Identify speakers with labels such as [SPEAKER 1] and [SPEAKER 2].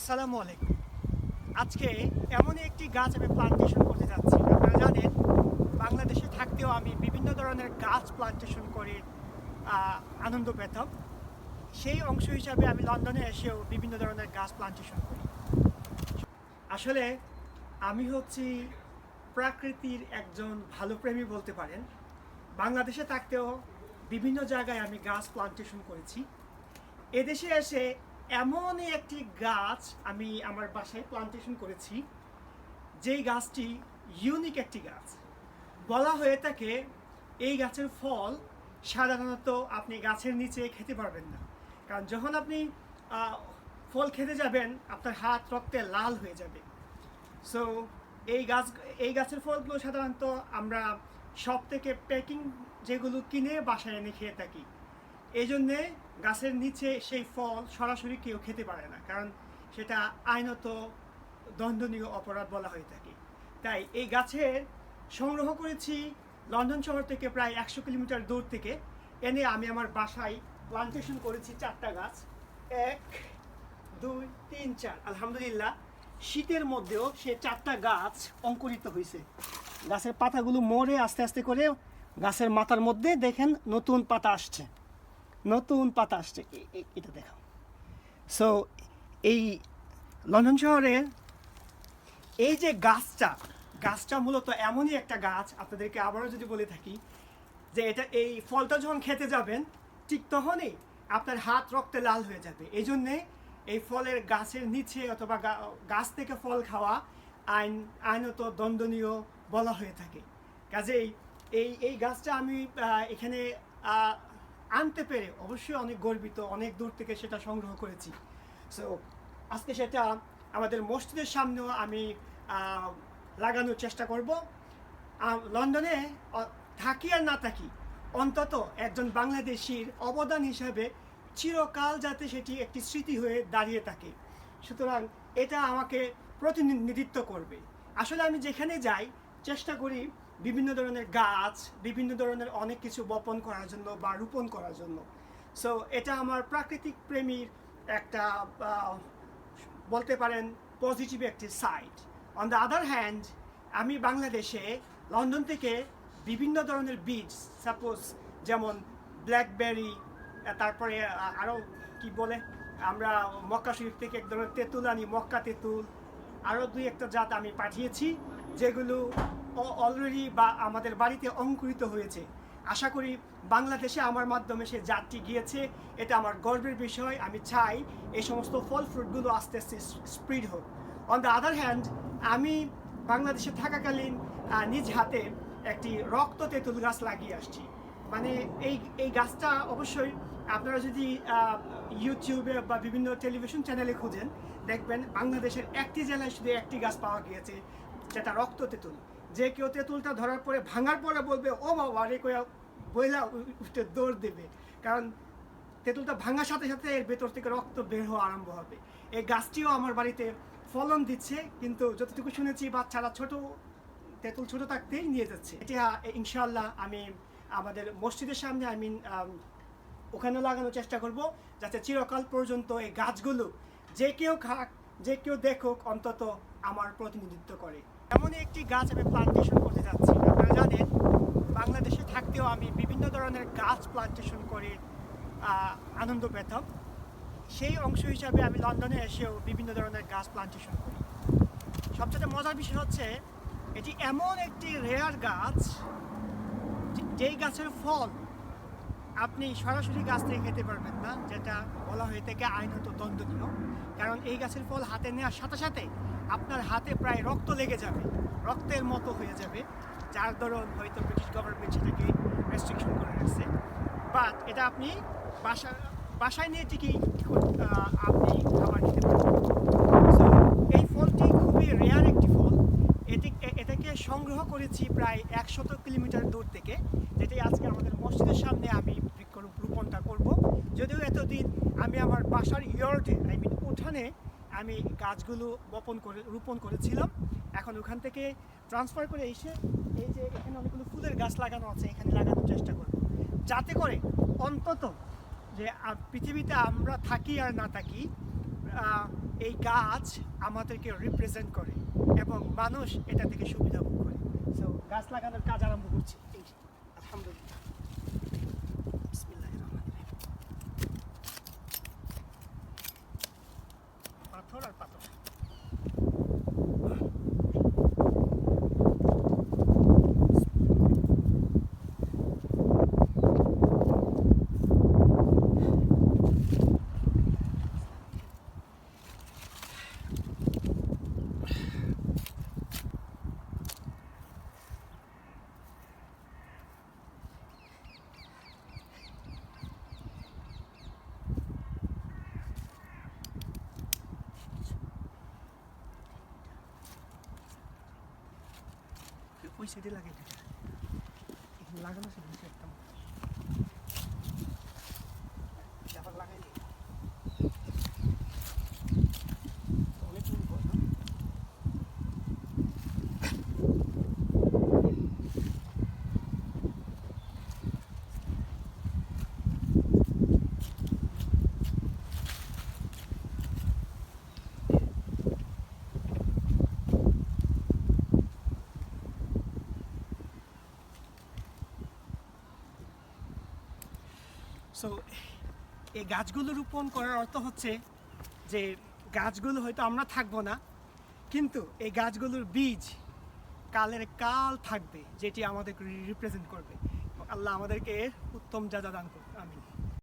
[SPEAKER 1] আসসালামু আলাইকুম। আজকে এমন একটি গাছ আমি প্লান্টেশন করতে যাচ্ছি। আপনারা জানেন, বাংলাদেশে থাকতেও আমি বিভিন্ন ধরনের গাছ প্লান্টেশন করে আনন্দ পেতাম। সেই অংশ হিসাবে আমি লন্ডনে এসেও বিভিন্ন ধরনের গাছ প্লান্টেশন করি। আসলে আমি হচ্ছি প্রকৃতির একজন ভালো প্রেমী বলতে পারেন। বাংলাদেশে থাকতেও বিভিন্ন জায়গায় আমি গাছ প্লান্টেশন করেছি। এদেশে এসে এমনই একটি গাছ আমি আমার বাসায় প্লান্টেশন করেছি, যেই গাছটি ইউনিক একটি গাছ। বলা হয়ে থাকে এই গাছের ফল সাধারণত আপনি গাছের নিচে খেতে পারবেন না, কারণ যখন আপনি ফল খেতে যাবেন আপনার হাত রক্তে লাল হয়ে যাবে। সো এই গাছের ফলগুলো সাধারণত আমরা সব থেকে প্যাকিং যেগুলো কিনে বাসায় এনে খেয়ে থাকি। এই জন্যে গাছের নিচে সেই ফল সরাসরি কেউ খেতে পারে না, কারণ সেটা আইনত দণ্ডনীয় অপরাধ বলা হয়ে থাকে। তাই এই গাছের সংগ্রহ করেছি লন্ডন শহর থেকে প্রায় 100 কিলোমিটার দূর থেকে, এনে আমি আমার বাসায় প্লান্টেশন করেছি 4টা গাছ। 1 2 3 4, আলহামদুলিল্লাহ শীতের মধ্যেও সে 4টা গাছ অঙ্কুরিত হয়েছে। গাছের পাতাগুলো মরে আস্তে আস্তে করে গাছের মাথার মধ্যে দেখেন নতুন পাতা আসছে, নতুন পাতা আসছে। এটা দেখো। সো এই লন্ডন শহরের এই যে গাছটা মূলত এমনই একটা গাছ, আপনাদেরকে আবারও যদি বলে থাকি যে এই ফলটা যখন খেতে যাবেন ঠিক তখনই আপনার হাত রক্তে লাল হয়ে যাবে। এই জন্যে এই ফলের গাছের নিচে অথবা গাছ থেকে ফল খাওয়া আইনত দণ্ডনীয় বলা হয়ে থাকে। কাজেই এই গাছটা আমি এখানে আনতে পেরে অবশ্যই অনেক গর্বিত, অনেক দূর থেকে সেটা সংগ্রহ করেছি। সো আজকে সেটা আমাদের মসজিদের সামনেও আমি লাগানোর চেষ্টা করব। লন্ডনে থাকি আর না থাকি, অন্তত একজন বাংলাদেশির অবদান হিসাবে চিরকাল যাতে সেটি একটি স্মৃতি হয়ে দাঁড়িয়ে থাকে, সুতরাং এটা আমাকে প্রতিনিধিত্ব করবে। আসলে আমি যেখানে যাই চেষ্টা করি বিভিন্ন ধরনের গাছ, বিভিন্ন ধরনের অনেক কিছু বপন করার জন্য বা রোপণ করার জন্য। সো এটা আমার প্রাকৃতিক প্রেমীর একটা বলতে পারেন পজিটিভ একটি side. On the other hand, আমি বাংলাদেশে লন্ডন থেকে বিভিন্ন ধরনের বীজ, সাপোজ যেমন ব্ল্যাকবেরি, তারপরে আরও কি বলে আমরা মক্কা শরীফ থেকে এক ধরনের তেঁতুল আনি, মক্কা তেঁতুল, আরও 2-1টা জাত আমি পাঠিয়েছি, যেগুলো অলরেডি বা আমাদের বাড়িতে অঙ্কুরিত হয়েছে। আশা করি বাংলাদেশে আমার মাধ্যমে সে জাতটি গিয়েছে, এটা আমার গর্বের বিষয়। আমি চাই এই সমস্ত ফল ফ্রুটগুলো আস্তে আস্তে স্প্রিড হোক। অন দ্য আদার হ্যান্ড, আমি বাংলাদেশে থাকাকালীন নিজ হাতে একটি রক্ত তেঁতুল গাছ লাগিয়ে আসছি। মানে এই গাছটা অবশ্যই আপনারা যদি ইউটিউবে বা বিভিন্ন টেলিভিশন চ্যানেলে খুঁজেন দেখবেন বাংলাদেশের একটি জেলায় শুধু একটি গাছ পাওয়া গিয়েছে, যেটা রক্ত তেঁতুল। যে কেউ তেঁতুলটা ধরার পরে ভাঙার পরে বলবে ও বাবা রে, কয়া বইলা উঠে দৌড় দেবে, কারণ তেঁতুলটা ভাঙার সাথে সাথে এর ভেতর থেকে রক্ত বের হওয়া আরম্ভ হবে। এই গাছটিও আমার বাড়িতে ফলন দিচ্ছে, কিন্তু যতটুকু শুনেছি বাচ্চারা তেঁতুল ছোট থাকতেই নিয়ে যাচ্ছে। এটা ইনশাআল্লাহ আমি আমাদের মসজিদের সামনে ওখানে লাগানোর চেষ্টা করব, যাতে চিরকাল পর্যন্ত এই গাছগুলো যে কেউ খাক, যে কেউ দেখুক, অন্তত আমার প্রতিনিধিত্ব করে। এমনই একটি গাছ আমি প্লান্টেশন করতে যাচ্ছি। আপনারা জানেন, বাংলাদেশে থাকতেও আমি বিভিন্ন ধরনের গাছ প্লান্টেশন করে আনন্দ পেতাম। সেই অংশ হিসাবে আমি লন্ডনে এসেও বিভিন্ন ধরনের গাছ প্লান্টেশন করি। সবচেয়ে মজার বিষয় হচ্ছে এটি এমন একটি রেয়ার গাছ, যেই গাছের ফল আপনি সরাসরি গাছ থেকে খেতে পারবেন না, যেটা বলা হয়ে থাকে আইনত দণ্ডনীয়। কারণ এই গাছের ফল হাতে নেওয়ার সাথে সাথে আপনার হাতে প্রায় রক্ত লেগে যাবে, রক্তের মতো হয়ে যাবে, যার দরুন হয়তো ব্রিটিশ গভর্নমেন্ট সেটাকে রেস্ট্রিকশন করে রাখছে। বাট এটা আপনি বাসায় নিয়ে ঠিকই আপনি খাবার খেতে পারবেন। সো এই ফলটি খুবই রেয়ার একটি ফল। এটাকে সংগ্রহ করেছি প্রায় 100 কিলোমিটার দূর থেকে, যেটাই আজকে আমাদের মসজিদের সামনে আমি বৃক্ষরোপণটা করব। যদিও এতদিন আমি আমার বাসার ইয়ার্ডে, উঠানে আমি গাছগুলো রোপণ করেছিলাম। এখন ওখান থেকে ট্রান্সফার করে এসে এই যে এখানে অনেকগুলো ফুলের গাছ লাগানো আছে, এখানে লাগানোর চেষ্টা করব, যাতে করে অন্তত যে পৃথিবীতে আমরা থাকি আর না থাকি এই গাছ আমাদেরকে রিপ্রেজেন্ট করে এবং মানুষ এটা থেকে সুবিধা ভোগ করে। সো গাছ লাগানোর কাজ আরম্ভ করছি। আলহামদুলিল্লাহ। বিসমিল্লাহির রহমানির রহিম। পাথর আর পাথর। ওই সাইডে লাগাই দিতে লাগানো ছিল একদম আবার লাগাই দিই অনেক দিন পর না? সো এই গাছগুলো রোপণ করার অর্থ হচ্ছে যে গাছগুলো হয়তো আমরা থাকবো না, কিন্তু এই গাছগুলোর বীজ কালের কাল থাকবে, যেটি আমাদেরকে রিপ্রেজেন্ট করবে। আল্লাহ আমাদেরকে উত্তম যা দান করবে।